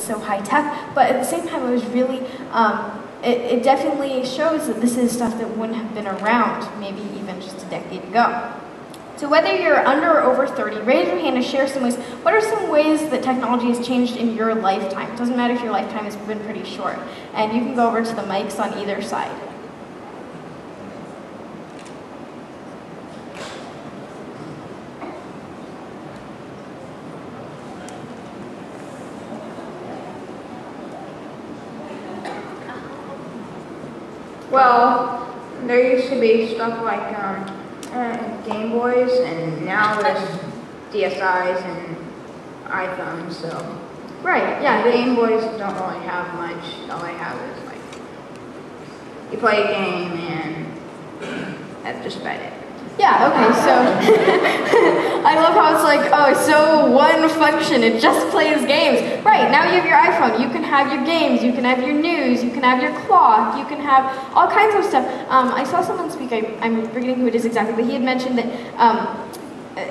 so high tech, but at the same time it was really, it definitely shows that this is stuff that wouldn't have been around maybe even just a decade ago. So whether you're under or over 30, raise your hand and share some ways. What are some ways that technology has changed in your lifetime? It doesn't matter if your lifetime has been pretty short. And you can go over to the mics on either side. Well, there used to be stuff like Game Boys, and now there's DSIs and iPhones, so. Right, yeah. The Game Boys don't really have much. All they have is like, you play a game and that's just about it. Yeah, okay, so I love how it's like, oh, so one function, it just plays games. Right, now you have your iPhone, you can have your games, you can have your news, you can have your clock, you can have all kinds of stuff. I saw someone speak, I'm forgetting who it is exactly, but he had mentioned that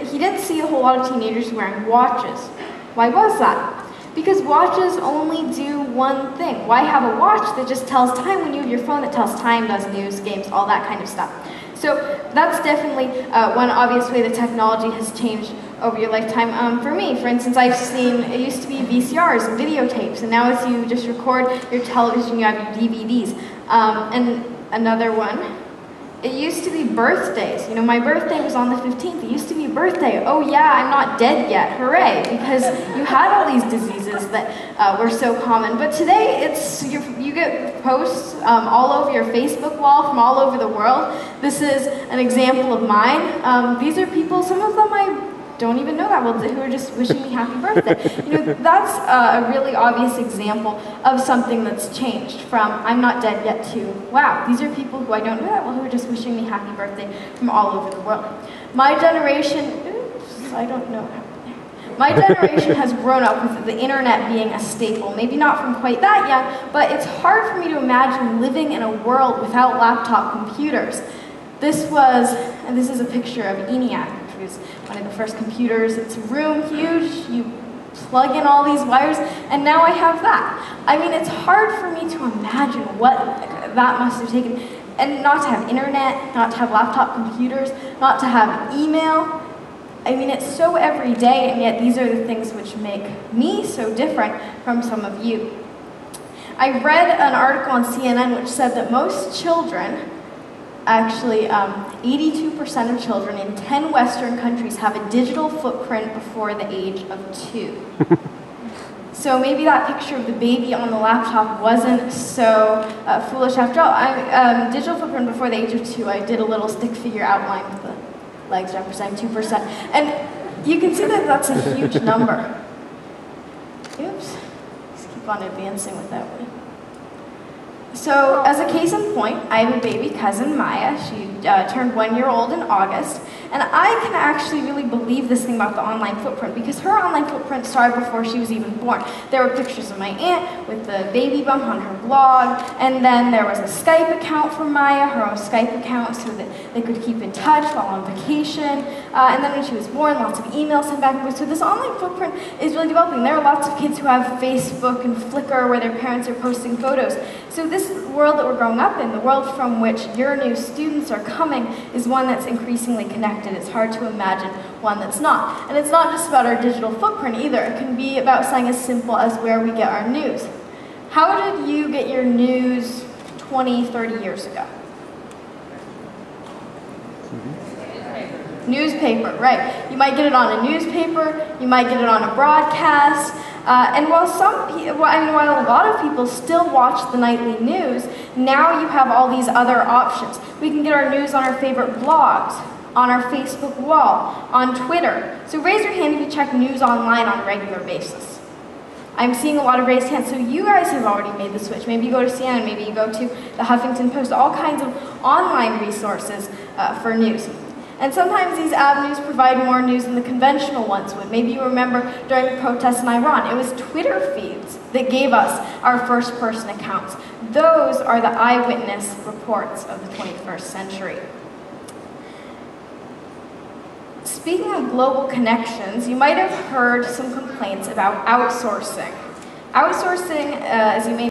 he didn't see a whole lot of teenagers wearing watches. Why was that? Because watches only do one thing. Why have a watch that just tells time when you have your phone that tells time, does news, games, all that kind of stuff? So that's definitely one obvious way that technology has changed over your lifetime. For me, for instance, I've seen, it used to be VCRs, videotapes, and now as you just record your television, you have your DVDs. And another one, it used to be birthdays. You know, my birthday was on the 15th. It used to be a birthday. Oh yeah, I'm not dead yet, hooray, because you had all these diseases that were so common. But today, it's you get posts all over your Facebook wall from all over the world. This is an example of mine. These are people, some of them I don't even know that well, who are just wishing me happy birthday. You know, that's a really obvious example of something that's changed from I'm not dead yet to, wow, these are people who I don't know that well who are just wishing me happy birthday from all over the world. My generation, oops, I don't know. My generation has grown up with the internet being a staple, maybe not from quite that young, but it's hard for me to imagine living in a world without laptop computers. This is a picture of ENIAC, which was one of the first computers. It's a room huge, you plug in all these wires, and now I have that. I mean, it's hard for me to imagine what that must have taken, and not to have internet, not to have laptop computers, not to have email. I mean, it's so everyday, and yet these are the things which make me so different from some of you. I read an article on CNN which said that most children, actually 82% of children in 10 Western countries have a digital footprint before the age of 2. So maybe that picture of the baby on the laptop wasn't so foolish after all. Digital footprint before the age of 2, I did a little stick figure outline with the legs representing 2%. And you can see that that's a huge number. Oops, just keep on advancing with that one. So, as a case in point, I have a baby cousin, Maya. She turned 1 year old in August, and I can actually really believe this thing about the online footprint because her online footprint started before she was even born. There were pictures of my aunt with the baby bump on her blog, and then there was a Skype account for Maya, her own Skype account, so that they could keep in touch while on vacation. And then when she was born, lots of emails sent back and forth. So this online footprint is really developing. There are lots of kids who have Facebook and Flickr where their parents are posting photos. So this world that we're growing up in, the world from which your new students are coming, is one that's increasingly connected. It's hard to imagine one that's not. And it's not just about our digital footprint either. It can be about something as simple as where we get our news. How did you get your news 20, 30 years ago? Newspaper, right. You might get it on a newspaper, you might get it on a broadcast, and while a lot of people still watch the nightly news, now you have all these other options. We can get our news on our favorite blogs, on our Facebook wall, on Twitter. So raise your hand if you check news online on a regular basis. I'm seeing a lot of raised hands, so you guys have already made the switch. Maybe you go to CNN, maybe you go to the Huffington Post, all kinds of online resources for news. And sometimes these avenues provide more news than the conventional ones would. Maybe you remember during the protests in Iran, it was Twitter feeds that gave us our first-person accounts. Those are the eyewitness reports of the 21st century. Speaking of global connections, you might have heard some complaints about outsourcing. Outsourcing, as you may